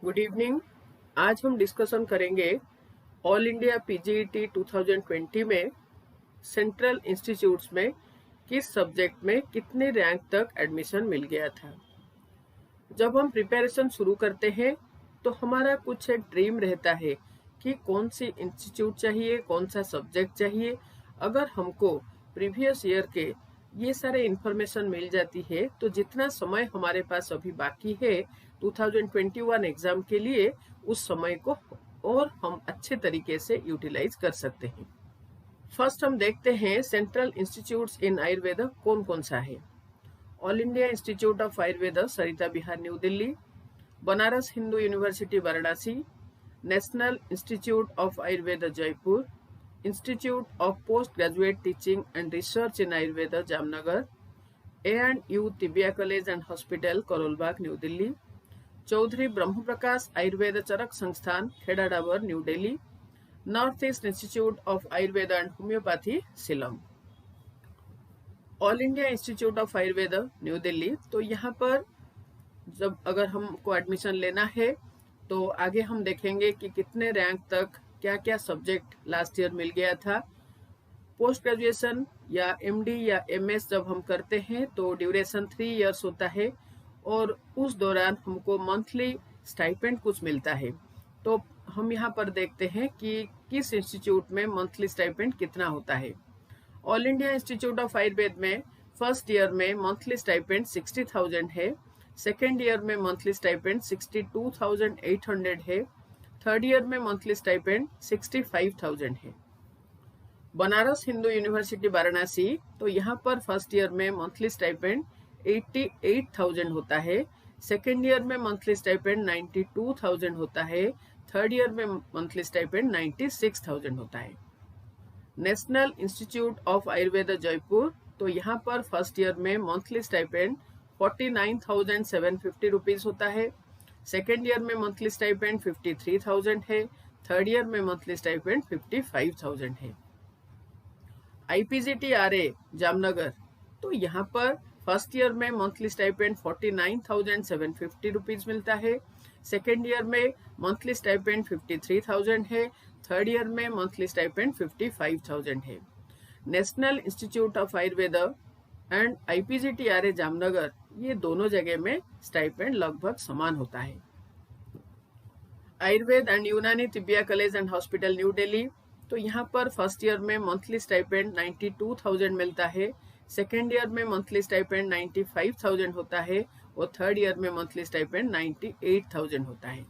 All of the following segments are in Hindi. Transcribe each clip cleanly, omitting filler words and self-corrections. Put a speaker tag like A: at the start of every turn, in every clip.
A: Good evening. आज हम डिस्कशन करेंगे ऑल इंडिया पीजीईटी 2020 में सेंट्रल इंस्टीट्यूट्स में किस सब्जेक्ट में कितने रैंक तक एडमिशन मिल गया था। जब हम प्रिपरेशन शुरू करते हैं तो हमारा कुछ एक ड्रीम रहता है कि कौन सी इंस्टीट्यूट चाहिए, कौन सा सब्जेक्ट चाहिए। अगर हमको प्रीवियस ईयर के ये सारे इन्फॉर्मेशन मिल जाती है तो जितना समय हमारे पास अभी बाकी है 2021 एग्जाम के लिए, उस समय को और हम अच्छे तरीके से यूटिलाइज कर सकते हैं। फर्स्ट हम देखते हैं सेंट्रल इंस्टीट्यूट्स इन आयुर्वेद कौन कौन सा है। All India Institute of Ayurveda Sarita Bihar new Delhi, Banaras Hindu university Varanasi, national institute of Ayurveda Jaipur, institute of post graduate teaching and research in Ayurveda Jamnagar, A&U tibia college and hospital Karol Bagh new Delhi, Chaudhary ब्रह्म प्रकाश आयुर्वेद चरक संस्थान Kheda Dabur new Delhi, north east institute of Ayurveda and homeopathy Shillong. All India Institute of Ayurveda new Delhi, तो यहाँ पर जब अगर हमको एडमिशन लेना है तो आगे हम देखेंगे कि कितने रैंक तक क्या क्या सब्जेक्ट लास्ट ईयर मिल गया था। पोस्ट ग्रेजुएशन या एमडी या एमएस जब हम करते हैं तो ड्यूरेशन 3 इयर्स होता है और उस दौरान हमको मंथली स्टाइपेंड कुछ मिलता है। तो हम यहाँ पर देखते हैं कि किस इंस्टीट्यूट में मंथली स्टाइपेंड कितना होता है। All India Institute of Ayurveda में फर्स्ट ईयर में मंथली स्टाइपेंड 60,000 है, सेकेंड ईयर में मंथली स्टाइपेंड 62,800 है, थर्ड ईयर में मंथली स्टाइपेंड 65,000 है। बनारस हिंदू यूनिवर्सिटी वाराणसी, तो यहाँ पर फर्स्ट ईयर में मंथली स्टाइपेंड 88,000 होता है, सेकेंड ईयर में मंथली स्टाइपेंड 92,000 होता है, थर्ड ईयर में मंथली स्टाइपेंड 96,000 होता है। National institute of Ayurveda Jaipur, तो यहाँ पर फर्स्ट ईयर में मंथली स्टाइपेंड 49,750 रुपीज होता है, सेकेंड ईयर में मंथली स्टाइपेंड 53,000 है, थर्ड ईयर में मंथली स्टाइपेंड 55,000 है। IPGTRA जामनगर, तो यहाँ पर फर्स्ट ईयर में मंथली स्टाइपेंड 49,750 रुपीज मिलता है, सेकेंड ईयर में मंथली स्टाइपेंड 53,000 है, थर्ड ईयर में मंथली स्टाइपेंड 55,000 है। National institute of Ayurveda and IPGTRA Jamnagar, ये दोनों जगह में स्टाइपेंड लगभग समान होता है। आयुर्वेद एंड यूनानी tibia college and hospital new Delhi, तो यहाँ पर फर्स्ट ईयर में मंथली स्टाइपेंड 92,000 मिलता है, सेकेंड ईयर में मंथली स्टाइपेंड 95,000 होता है और थर्ड ईयर में मंथली स्टाइपेंड 98,000 होता है।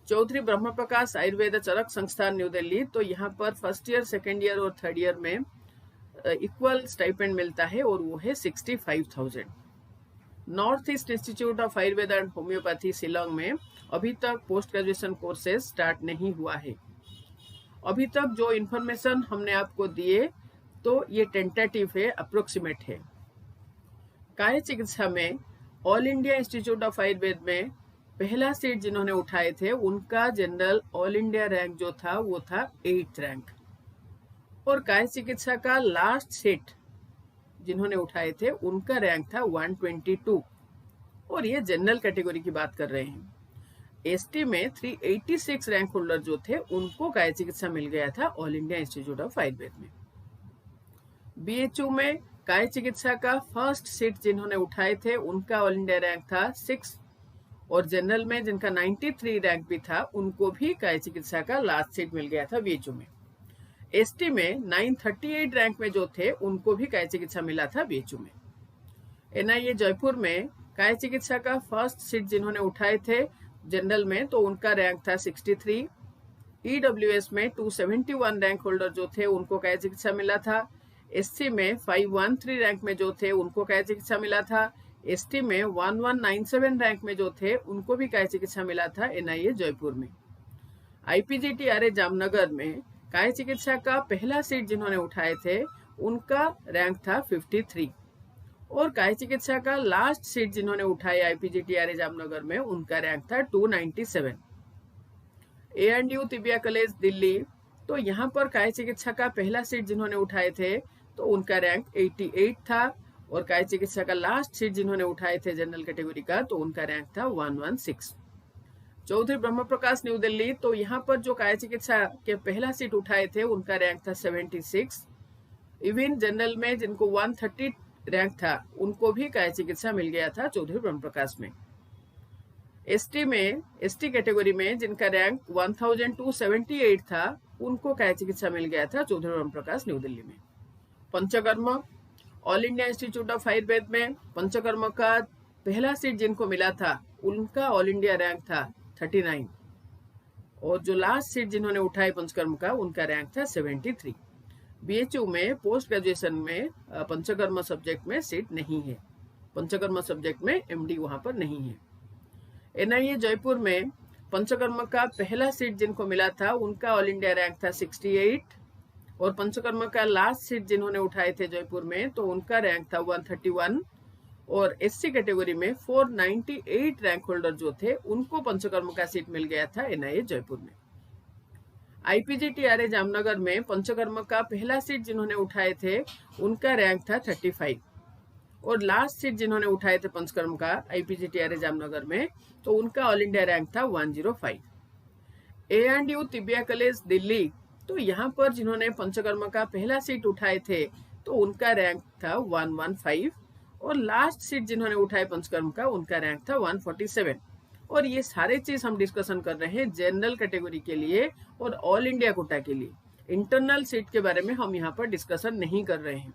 A: चौधरी ब्रह्म प्रकाश आयुर्वेद चरक संस्थान न्यू दिल्ली, तो यहाँ पर फर्स्ट ईयर, सेकेंड ईयर और थर्ड ईयर में इक्वल स्टाइपेंड मिलता है और वो है 65,000। North east institute of Ayurveda and homeopathy Shillong में अभी तक पोस्ट ग्रेजुएशन कोर्सेज स्टार्ट नहीं हुआ है। अभी तक जो इन्फॉर्मेशन हमने आपको दिए तो ये टेंटेटिव है, अप्रोक्सीमेट है। काय चिकित्सा में all India Institute of Ayurveda में पहला सीट जिन्होंने उठाए थे उनका जनरल ऑल इंडिया रैंक जो था वो था 8th रैंक, और काय चिकित्सा का लास्ट सीट जिन्होंने उठाए थे उनका रैंक था 122, और ये जनरल कैटेगरी की बात कर रहे हैं। एसटी में 386 रैंक होल्डर जो थे उनको काय चिकित्सा मिल गया था all India Institute of Ayurveda में। BHU में काय चिकित्सा का फर्स्ट सीट जिन्होंने उठाए थे उनका ऑल इंडिया रैंक था 6, और जनरल में जिनका 93 रैंक भी था उनको भी काय चिकित्सा का लास्ट सीट मिल गया था BHU में। एसटी में 938 रैंक में जो थे उनको भी काय चिकित्सा मिला था BHU में। NIA जयपुर में काय चिकित्सा का फर्स्ट सीट जिन्होंने उठाए थे जनरल में तो उनका रैंक था 63। EWS में 271 रैंक होल्डर जो थे उनको काय चिकित्सा मिला था। SC में 513 रैंक में जो थे उनको काय चिकित्सा मिला था। ST में 1197 रैंक में जो थे उनको भी काय चिकित्सा मिला था NIA जयपुर में। IPGTRA जामनगर में काय चिकित्सा का पहला सीट जिन्होंने उठाए थे उनका रैंक था 53, और काय चिकित्सा का लास्ट सीट जिन्होंने उठाए IPGTRA जामनगर में उनका रैंक था 297। A&U तिबिया कॉलेज दिल्ली, तो यहाँ पर काय चिकित्सा का पहला सीट जिन्होंने उठाए थे तो उनका रैंक 88 था, और काय चिकित्सा का लास्ट सीट जिन्होंने उठाए थे जनरल कैटेगरी का तो उनका रैंक था 116। चौधरी ब्रह्म प्रकाश न्यू दिल्ली, तो यहाँ पर जो काया चिकित्सा के पहला सीट उठाए थे उनका रैंक था 76। इवन जनरल में जिनको 130 रैंक था उनको भी काया चिकित्सा मिल गया था चौधरी ब्रह्म प्रकाश में। एसटी कैटेगरी में जिनका रैंक 1278 था उनको काया चिकित्सा मिल गया था चौधरी ब्रह्म प्रकाश न्यू दिल्ली में। Panchakarma, all India Institute of Ayurveda में पंचकर्म का पहला सीट जिनको मिला था उनका ऑल इंडिया रैंक था 39 और जो लास्ट सीट जिन्होंने उठाई पंचकर्म का उनका रैंक था 73। बीएचयू में पोस्ट ग्रेजुएशन में पंचकर्म सब्जेक्ट में सीट नहीं है, पंचकर्म सब्जेक्ट में एमडी वहां पर नहीं है। एनआईए जयपुर में पंचकर्म का पहला सीट जिनको मिला था उनका ऑल इंडिया रैंक था 68 और पंचकर्म का लास्ट सीट जिन्होंने उठाए थे जयपुर में तो उनका रैंक था 131 और एससी कैटेगरी में 498 रैंक होल्डर जो थे उनको पंचकर्म का सीट मिल गया था एनआईए जयपुर में। आईपीजीटीआरए जामनगर में पंचकर्म का पहला सीट जिन्होंने उठाए थे उनका रैंक था 35 और लास्ट सीट जिन्होंने उठाए थे पंचकर्म का आईपीजीटीआरए जामनगर में तो उनका ऑल इंडिया रैंक था 105। ए&यू तिबिया कॉलेज दिल्ली, तो यहाँ पर जिन्होंने पंचकर्म का पहला सीट उठाए थे तो उनका रैंक था 115 और लास्ट सीट जिन्होंने उठाए पंचकर्म का उनका रैंक था 147। और ये सारे चीज हम डिस्कशन कर रहे हैं जनरल कैटेगरी के लिए और ऑल इंडिया कोटा के लिए। इंटरनल सीट के बारे में हम यहाँ पर डिस्कशन नहीं कर रहे हैं।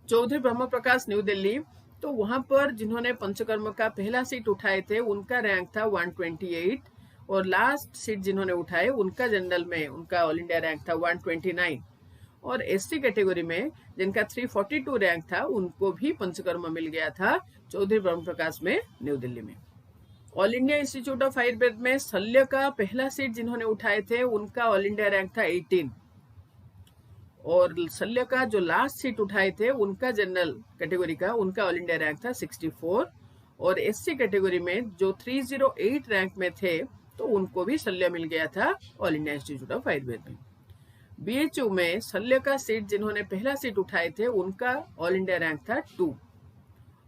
A: चौधरी ब्रह्म प्रकाश न्यू दिल्ली, तो वहां पर जिन्होंने पंचकर्म का पहला सीट उठाए थे उनका रैंक था 128 और लास्ट सीट जिन्होंने उठाए उनका जनरल में उनका ऑल इंडिया रैंक था 129 और एसटी कैटेगरी में जिनका 342 रैंक था उनको भी पंचकर्म मिल गया था चौधरी ब्रह्म प्रकाश में न्यू दिल्ली में। All India Institute of Ayurveda में शल्य का पहला सीट जिन्होंने उठाए थे उनका ऑल इंडिया रैंक था 18 और शल्य का जो लास्ट सीट उठाए थे उनका जनरल कैटेगरी का उनका ऑल इंडिया रैंक था 64 और एससी कैटेगरी में जो 308 रैंक में थे तो उनको भी शल्य मिल गया था all India Institute of Ayurveda में। बीएचयू में शल्य का सीट जिन्होंने पहला सीट उठाए थे उनका ऑल इंडिया रैंक था 2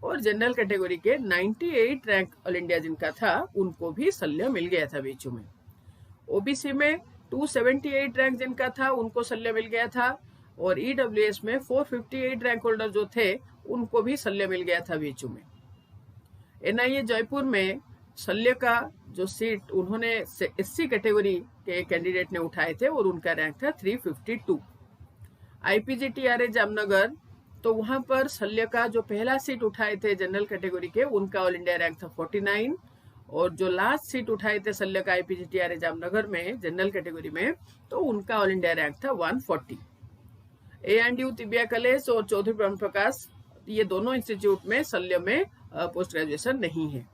A: और जनरल कैटेगरी के 98 रैंक ऑल इंडिया जिनका था उनको भी शल्य मिल गया था बीएचयू में। ओबीसी में 278 रैंक जिनका था उनको शल्य मिल गया था और ईडब्ल्यूएस में 458 रैंक होल्डर जो थे उनको भी शल्य मिल गया था बीएचयू में। एनआईए जयपुर में शल्य का जो सीट उन्होंने एससी कैटेगरी के कैंडिडेट ने उठाए थे और उनका रैंक था 352। आईपीजीटीआरए जामनगर, तो वहां पर शल्य का जो पहला सीट उठाए थे जनरल कैटेगरी के उनका ऑल इंडिया रैंक था 49 और जो लास्ट सीट उठाए थे शल्य का आईपीजीटीआरए जामनगर में जनरल कैटेगरी में तो उनका ऑल इंडिया रैंक था 140। ए&यू तिबिया कॉलेज और चौधरी ब्रह्म प्रकाश, ये दोनों इंस्टीट्यूट में शल्य में पोस्ट ग्रेजुएशन नहीं है।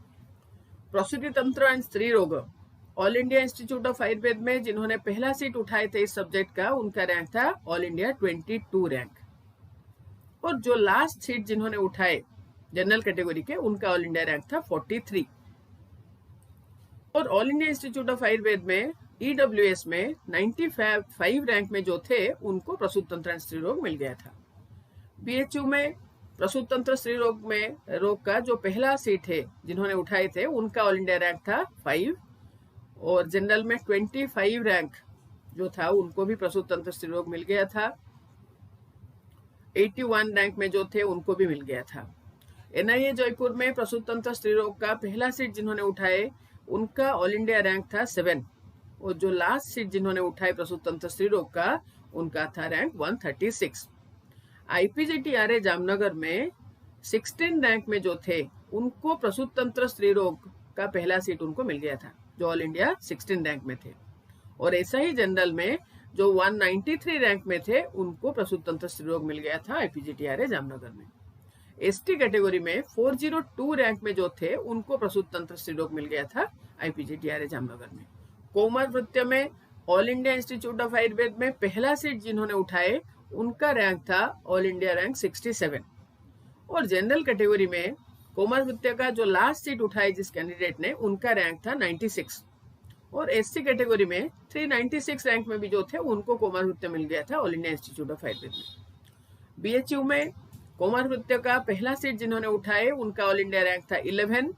A: प्रसूति तंत्र एंड स्त्री रोग, all India Institute of Ayurveda में जिन्होंने पहला सीट उठाए थे इस सब्जेक्ट का उनका रैंक था ऑल इंडिया 22 रैंक और जो लास्ट सीट जिन्होंने उठाए जनरल कैटेगरी के उनका ऑल इंडिया रैंक था 43 और all India Institute of Ayurveda में ईडब्ल्यूएस में 95 रैंक में जो थे उनको प्रसूति तंत्र एंड स्त्री रोग मिल गया था। बीएचयू में प्रसूति तंत्र स्त्री रोग में रोग का जो पहला सीट है जिन्होंने उठाए थे उनका ऑल इंडिया रैंक था 5 और जनरल में 25 रैंक जो था उनको भी प्रसूति तंत्र स्त्री रोग मिल गया था। 81 रैंक में जो थे उनको भी मिल गया था। एनआईए जयपुर में प्रसूति तंत्र स्त्री रोग का पहला सीट जिन्होंने उठाए उनका ऑल इंडिया रैंक था 7 और जो लास्ट सीट जिन्होंने उठाए प्रसूति तंत्र स्त्री रोग का उनका था रैंक 136। आईपीजीटीआरए जामनगर में 16 रैंक में जो थे उनको प्रसूति तंत्र स्त्री रोग का पहला सीट उनको मिल गया था जो ऑल इंडिया 16 रैंक में थे और ऐसा ही जनरल में जो 193 रैंक में थे उनको प्रसूति तंत्र स्त्री रोग मिल गया था आईपीजीटीआरए जामनगर में। एसटी कैटेगरी में 402 रैंक में जो थे उनको प्रसूति तंत्र स्त्री रोग मिल गया था आईपीजीटीआरए जामनगर में। कोमर वृत्य में all India Institute of Ayurveda में पहला सीट जिन्होंने उठाए उनका रैंक था ऑल इंडिया रैंक 67 और जनरल कैटेगरी में कोमर वृत्य का जो लास्ट सीट उठाए जिस कैंडिडेट ने उनका रैंक था 96 और एससी कैटेगरी में 396 रैंक में भी जो थे उनको कोमर वृत्य मिल गया था all India Institute of Ayurveda में। बीएचयू में कोमर वृत्य का पहला सीट जिन्होंने उठाए उनका ऑल इंडिया रैंक था 11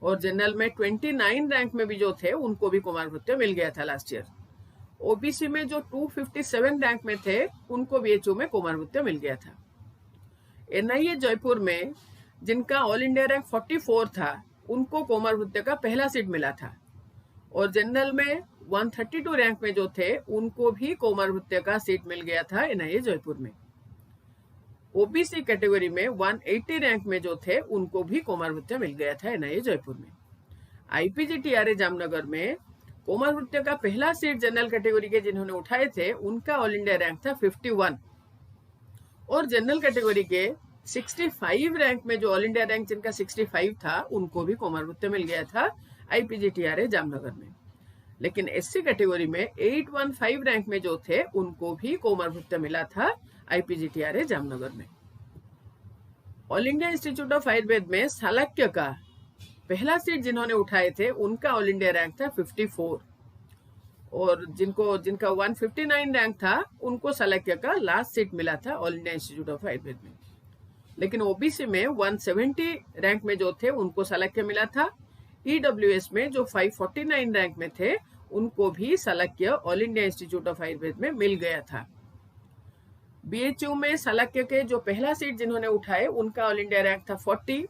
A: और जनरल में 29 रैंक में भी जो थे उनको भी कुमार भृत्य मिल गया था लास्ट ईयर। ओबीसी में जो 257 रैंक में थे उनको बीएचयू में कुमार भृत्य मिल गया था। एनआईए जयपुर में जिनका ऑल इंडिया रैंक 44 था उनको कुमार भृत्य का पहला सीट मिला था, और जनरल में 132 रैंक में जो थे उनको भी कुमार भृत्य का सीट मिल गया था एनआईए जयपुर में। ओबीसी कैटेगरी में 180 रैंक में जो थे उनको भी कुमार भृत्य मिल गया था एनआईए जयपुर में। आईपीजीटीआरए जामनगर में कुमार भृत्य का पहला सीट जनरल कैटेगरी के जिन्होंने उठाए थे उनका ऑल इंडिया रैंक था 51, और जनरल कैटेगरी के 65 रैंक में जो ऑल इंडिया रैंक जिनका 65 था उनको भी कुमार भृत्य मिल गया था आईपीजीटीआरए जामनगर में। लेकिन एससी कैटेगरी में 815 रैंक में जो थे उनको भी कुमार भृत्य मिला था आईपीजीटीआरए जामनगर में। All India Institute of Ayurveda में सालक्य का पहला सीट जिन्होंने उठाए थे उनका ऑल इंडिया रैंक था 54, और जिनका 159 रैंक था उनको सालक्य का लास्ट सीट मिला था all India Institute of Ayurveda में। लेकिन ओबीसी में 170 रैंक में जो थे उनको सालक्य मिला था। ईडब्ल्यूएस में जो 549 रैंक में थे उनको भी सालक्य All India Institute of Ayurveda में मिल गया था। बीएचयू में सालक्य के जो पहला सीट जिन्होंने उठाए उनका ऑल इंडिया रैंक था 40,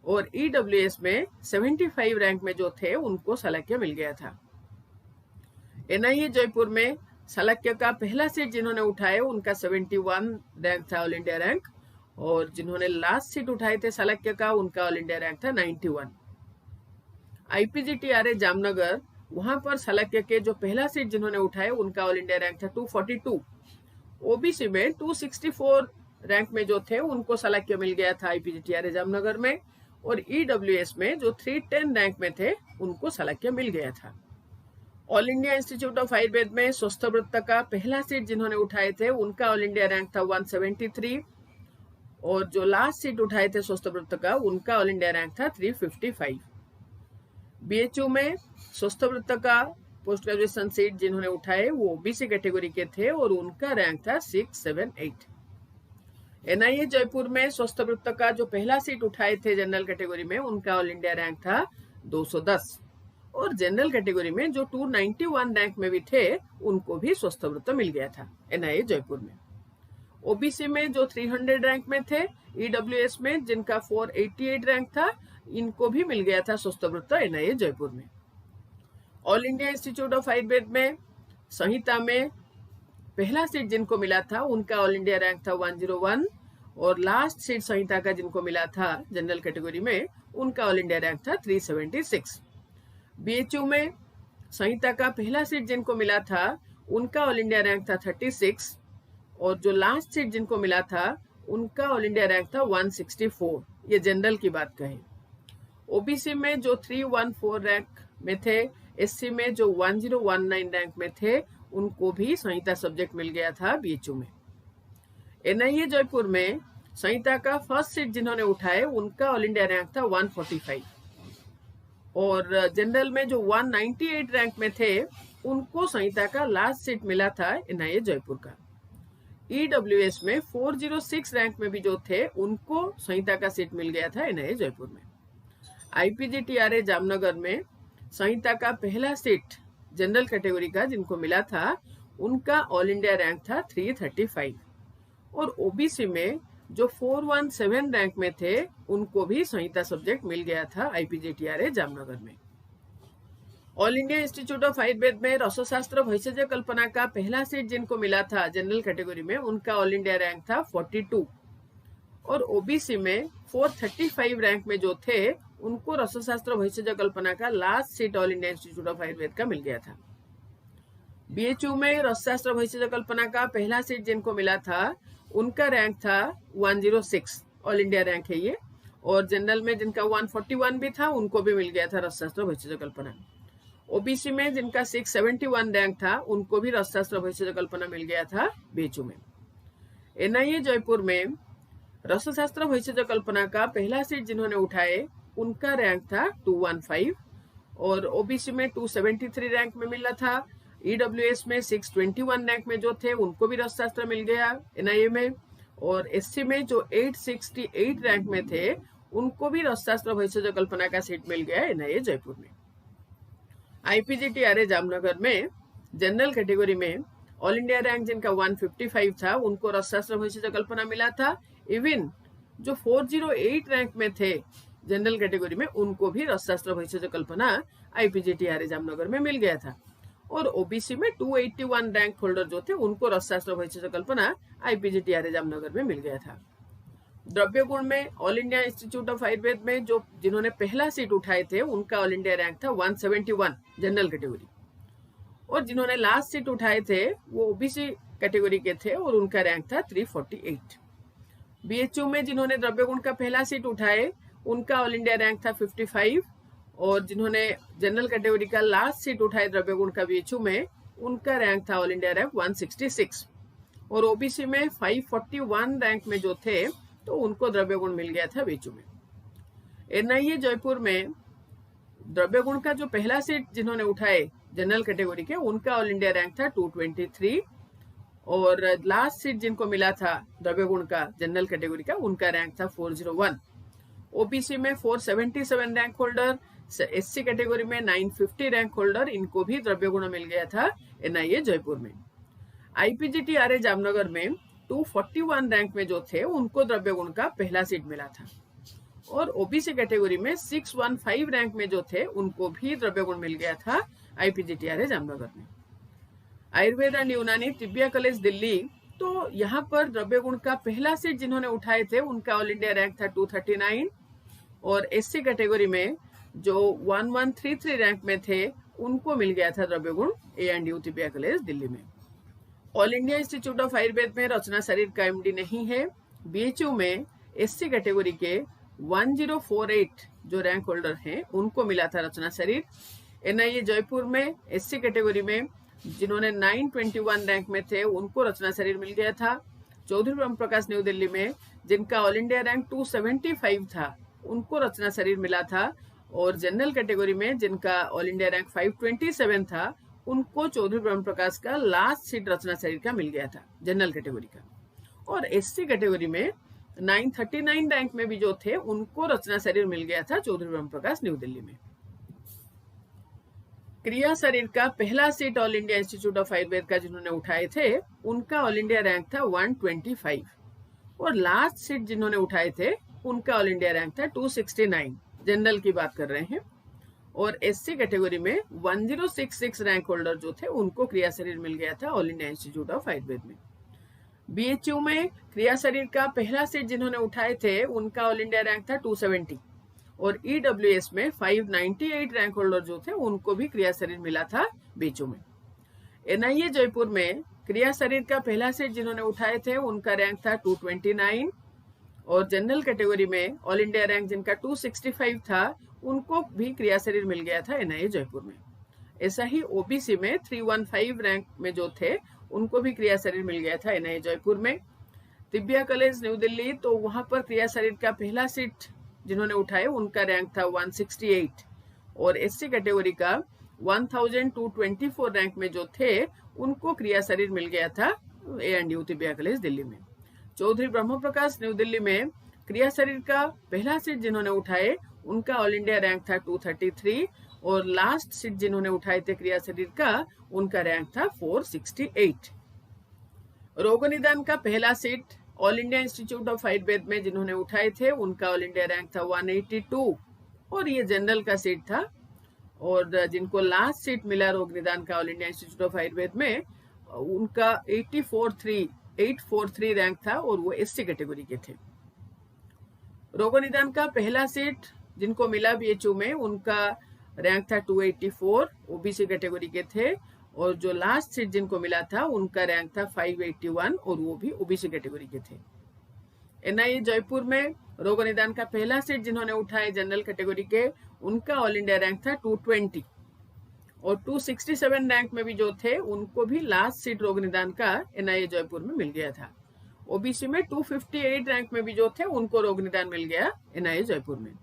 A: और ईडब्ल्यूएस में 75 रैंक में जो थे उनको सालक्य मिल गया था। एनआईए जयपुर में सालक्य का पहला सीट जिन्होंने उठाए उनका 71 रैंक था ऑल इंडिया रैंक, और जिन्होंने लास्ट सीट उठाए थे सालक्य का उनका ऑल इंडिया रैंक था 91। आईपीजीटीआरए जामनगर, वहां पर सालक्य के जो पहला सीट जिन्होंने उठाए उनका ऑल इंडिया रैंक था 242। ओबीसी में 264 रैंक में जो थे उनको सालक्य मिल गया था आईपीजीटीआरए जामनगर में, और ईडब्ल्यूएस में जो 310 रैंक में थे उनको सालक्य मिल गया था। All India Institute of Ayurveda में स्वस्थवृत्त का पहला सीट जिन्होंने उठाए थे उनका ऑल इंडिया रैंक था 173, और जो लास्ट सीट उठाए थे स्वस्थवृत्त का उनका ऑल इंडिया रैंक था 355। बीएचयू में स्वस्थवृत्त का पोस्ट ग्रेजुएशन सीट जिन्होंने उठाए वो ओबीसी कैटेगरी के थे और उनका रैंक था 678। एनआईए जयपुर में स्वस्थवृत्त का जो पहला सीट उठाए थे जनरल कैटेगरी में उनका ऑल इंडिया रैंक था 210, और जनरल कैटेगरी में जो 291 रैंक में भी थे उनको भी स्वस्थवृत्त मिल गया था एनआईए जयपुर में। ओबीसी में जो 300 रैंक में थे, ईडब्ल्यूएस में जिनका 488 रैंक था, इनको भी मिल गया था स्वस्थवृत्त एनआईए जयपुर में। All India Institute of Ayurveda में संहिता में पहला सीट जिनको मिला था उनका ऑल इंडिया रैंक था 101, और लास्ट सीट संहिता का जिनको मिला था जनरल कैटेगरी में उनका ऑल इंडिया रैंक था 376। बीएचयू में संहिता का पहला सीट जिनको मिला था उनका ऑल इंडिया रैंक था 36, और जो लास्ट सीट जिनको मिला था उनका ऑल इंडिया रैंक था 164। ये जनरल की बात कहें। ओबीसी में जो 314 रैंक में थे, एससी में जो 1019 रैंक में थे उनको भी संहिता सब्जेक्ट मिल गया था बीएचयू में। एनआईए जयपुर में संहिता का फर्स्ट सीट जिन्होंने उठाए उनका ऑल इंडिया रैंक था 145, और जनरल में जो 198 रैंक में थे उनको संहिता का लास्ट सीट मिला था एनआईए जयपुर का। ईडब्ल्यूएस में 406 रैंक में भी जो थे उनको संहिता का सीट मिल गया था एनआईए जयपुर में। आईपीजीटीआरए जामनगर में संहिता का पहला सीट जनरल कैटेगरी का जिनको मिला था उनका ऑल इंडिया रैंक था 335, और ओबीसी में जो 417 रैंक में थे उनको भी संहिता सब्जेक्ट मिल गया था आईपीजीटीआरए जामनगर में। All India Institute of Ayurveda में रसशास्त्र भैषज कल्पना का पहला सीट जिनको मिला था जनरल कैटेगरी में उनका ऑल इंडिया रैंक था 42, और ओबीसी में 435 रैंक में जो थे उनको रसशास्त्र भैषज कल्पना का last seat all India Institute of Ayurveda का मिल गया था। बीएचयू में रसशास्त्र भैषज कल्पना का पहला सीट जिनको मिला था उनका रैंक था 106, ऑल इंडिया रैंक है ये, और जनरल में जिनका 141 भी था उनको भी मिल गया था रसशास्त्र भैषज कल्पना। ओबीसी में जिनका 671 रैंक था उनको भी रसशास्त्र भैषज कल्पना मिल गया था बीएचयू में। एनआईए जयपुर में रसशास्त्र भैषज कल्पना का पहला सीट जिन्होंने उठाए उनका रैंक था 215, और ओबीसी में 273 रैंक में मिला था। ईडब्ल्यूएस में 621 रैंक में जो थे उनको भी रसशास्त्र मिल गया एनआईए में, और एससी में जो 868 रैंक में थे उनको भी रसशास्त्र भविष्य कल्पना का सीट मिल गया एनआईए जयपुर में। आईपीजीटीआरए जामनगर में जनरल कैटेगरी में ऑल इंडिया रैंक जिनका 155 था उनको रसशास्त्र भविष्य कल्पना मिला था। इवन जो 408 रैंक में थे जनरल कैटेगरी में उनको भी रसशास्त्र भविष्य कल्पना आईपीजीटीआरए जामनगर में मिल गया था। और ओबीसी में 281 रैंक होल्डर जो थे उनको रसशास्त्र भविष्य कल्पना आईपीजीटीआरए जामनगर में मिल गया था। द्रव्य गुण में all India Institute of Ayurveda में जो जिन्होंने पहला सीट उठाए थे उनका ऑल इंडिया रैंक था 171 जनरल कैटेगरी, और जिन्होंने लास्ट सीट उठाए थे वो ओबीसी कैटेगरी के थे और उनका रैंक था 348। बीएचयू में जिन्होंने द्रव्य गुण का पहला सीट उठाए उनका ऑल इंडिया रैंक था 55, और जिन्होंने जनरल कैटेगरी का लास्ट सीट उठाए द्रव्य गुण का बीएचयू में उनका रैंक था ऑल इंडिया रैंक 166, और ओबीसी में 541 रैंक में जो थे तो उनको द्रव्य गुण मिल गया था बीएचयू में। एनआईए जयपुर में द्रव्य गुण का जो पहला सीट जिन्होंने उठाए जनरल कैटेगरी के उनका ऑल इंडिया रैंक था 223, और लास्ट सीट जिनको मिला था द्रव्य गुण का जनरल कैटेगरी का उनका रैंक था 401। ओबीसी में 477 रैंक होल्डर, एससी कैटेगरी में 950 रैंक होल्डर, इनको भी द्रव्य गुण मिल गया था एनआईए जयपुर में। आईपीजीटीआरए जामनगर में 241 रैंक में जो थे उनको द्रव्य गुण का पहला सीट मिला था, और ओबीसी कैटेगरी में 615 रैंक में जो थे उनको भी द्रव्य गुण मिल गया था आईपीजीटीआरए जामनगर में। आयुर्वेद एंड यूनानी तिब्बिया कॉलेज दिल्ली, तो यहाँ पर द्रव्य गुण का पहला सीट जिन्होंने उठाए थे उनका ऑल इंडिया रैंक था 239, और एससी कैटेगरी में जो 1133 रैंक में थे उनको मिल गया था द्रव्य गुण ए&यू तिब्बिया कॉलेज दिल्ली में। All India Institute of Ayurveda में रचना शरीर का एमडी नहीं है। बीएचयू में एससी कैटेगरी के 1048 जो रैंक होल्डर हैं उनको मिला था रचना शरीर। एनआईए जयपुर में एससी कैटेगरी में जिन्होंने 921 रैंक में थे उनको रचना शरीर मिल गया था। चौधरी ब्रह्म प्रकाश न्यू दिल्ली में जिनका ऑल इंडिया रैंक 275 था उनको रचना शरीर मिला था, और जनरल कैटेगरी में जिनका ऑल इंडिया रैंक 527 था उनको चौधरी ब्रह्म प्रकाश का लास्ट सीट रचना शरीर का मिल गया था जनरल कैटेगरी का। और एससी कैटेगरी में 939 रैंक में भी जो थे उनको रचना शरीर मिल गया था चौधरी ब्रह्म प्रकाश न्यू दिल्ली में। क्रिया शरीर का पहला seat all India Institute of Ayurveda का जिन्होंने उठाए थे उनका ऑल इंडिया रैंक था 125, और लास्ट सीट जिन्होंने उठाए थे उनका ऑल इंडिया रैंक था 269, जनरल की बात कर रहे हैं। और एससी कैटेगरी में 1066 रैंक होल्डर जो थे उनको क्रिया शरीर मिल गया था all India Institute of Ayurveda में। बीएचयू में क्रिया शरीर का पहला सीट जिन्होंने उठाए थे उनका ऑल इंडिया रैंक था 270, और ईडब्ल्यूएस में 598 रैंक होल्डर जो थे उनको भी क्रिया शरीर मिला था बीएचयू में। एनआईए जयपुर में क्रिया शरीर का पहला सीट जिन्होंने उठाए थे उनका रैंक था 229, और जनरल कैटेगरी में ऑल इंडिया रैंक जिनका 265 था उनको भी क्रिया शरीर मिल गया था एनआईए जयपुर में। ऐसा ही ओबीसी में 315 रैंक में जो थे उनको भी क्रिया शरीर मिल गया था एनआईए जयपुर में। तिब्बिया कॉलेज न्यू दिल्ली, तो वहां पर क्रिया शरीर का पहला सीट जिन्होंने उठाए उनका रैंक था 168, और एससी कैटेगरी का 1224 रैंक में जो थे उनको क्रिया शरीर मिल गया था ए&यू तिब्बिया कॉलेज दिल्ली में। चौधरी ब्रह्म प्रकाश न्यू दिल्ली में क्रिया शरीर का पहला सीट जिन्होंने उठाए उनका ऑल इंडिया रैंक था 233, और लास्ट सीट जिन्होंने उठाए थे क्रिया शरीर का उनका रैंक था 468। रोग निदान का पहला seat all India Institute of Ayurveda में जिन्होंने उठाए थे उनका ऑल इंडिया रैंक था 182, और ये जनरल का सीट था। और जिनको लास्ट सीट मिला रोग निदान का all India Institute of Ayurveda में उनका 843 रैंक था, और वो एससी कैटेगरी के थे। रोग निदान का पहला सीट जिनको मिला बीएचयू में उनका रैंक था 284, ओबीसी कैटेगरी के थे, और जो लास्ट सीट जिनको मिला था उनका रैंक था 581, और वो भी ओबीसी कैटेगरी के थे। एनआईए जयपुर में रोग निदान का पहला सीट जिन्होंने उठाए जनरल कैटेगरी के उनका ऑल इंडिया रैंक था 220, और 267 रैंक में भी जो थे उनको भी लास्ट सीट रोग निदान का एनआईए जयपुर में मिल गया था। ओबीसी में 258 रैंक में भी जो थे उनको रोग निदान मिल गया एनआईए जयपुर में।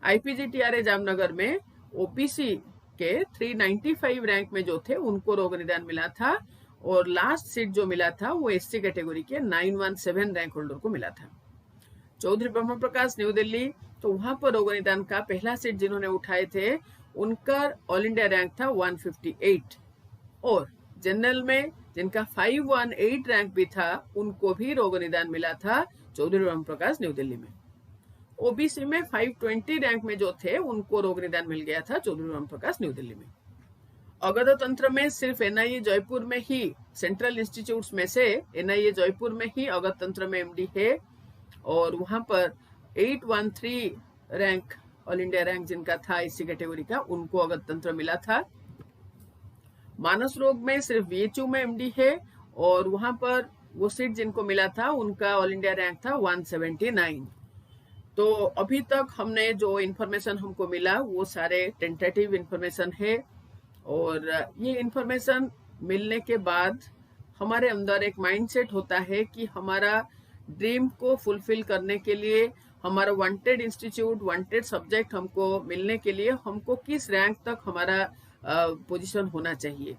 A: आईपीजीटीआरए जामनगर में ओबीसी के 395 रैंक में जो थे उनको रोग निदान मिला था, और लास्ट सीट जो मिला था वो एससी कैटेगरी के 917 रैंक होल्डर को मिला था। चौधरी ब्रह्म प्रकाश न्यू दिल्ली, तो वहां पर रोग निदान का पहला सीट जिन्होंने उठाए थे उनका ऑल इंडिया रैंक था 158, और जनरल में जिनका 518 रैंक भी था उनको भी रोग निदान मिला था चौधरी ब्रह्म प्रकाश न्यू दिल्ली में। ओबीसी में 520 रैंक में जो थे उनको रोग निदान मिल गया था चौधरी ब्रह्म प्रकाश न्यू दिल्ली में। अगध तंत्र में सिर्फ एनआईए जयपुर में ही, सेंट्रल इंस्टीट्यूट्स में से एनआईए जयपुर में ही अगध तंत्र में एमडी है, और वहां पर 813 रैंक ऑल इंडिया रैंक जिनका था इसी कैटेगरी का, उनको अगध तंत्र मिला था। मानस रोग में सिर्फ बीएचयू में एमडी है, और वहां पर वो सीट जिनको मिला था उनका ऑल इंडिया रैंक था 179। तो अभी तक हमने जो इन्फॉर्मेशन हमको मिला वो सारे टेंटेटिव इन्फॉर्मेशन है, और ये इन्फॉर्मेशन मिलने के बाद हमारे अंदर एक माइंडसेट होता है कि हमारा ड्रीम को फुलफिल करने के लिए, हमारा वांटेड इंस्टीट्यूट, वांटेड सब्जेक्ट हमको मिलने के लिए हमको किस रैंक तक हमारा पोजीशन होना चाहिए।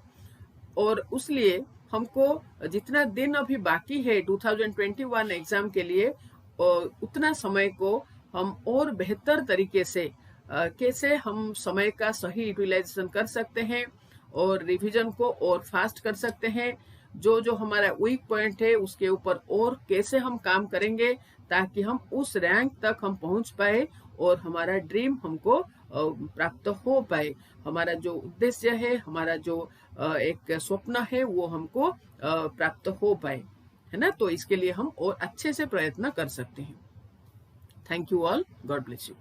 A: और उसलिए हमको जितना दिन अभी बाकी है 2021 एग्जाम के लिए, उतना समय को हम और बेहतर तरीके से कैसे हम समय का सही यूटिलाइजेशन कर सकते हैं और रिवीजन को और फास्ट कर सकते हैं। जो जो हमारा वीक पॉइंट है उसके ऊपर और कैसे हम काम करेंगे ताकि हम उस रैंक तक हम पहुंच पाए और हमारा ड्रीम हमको प्राप्त हो पाए। हमारा जो उद्देश्य है, हमारा जो एक स्वप्न है वो हमको प्राप्त हो पाए, है ना। तो इसके लिए हम और अच्छे से प्रयत्न कर सकते हैं। Thank you all, God bless you.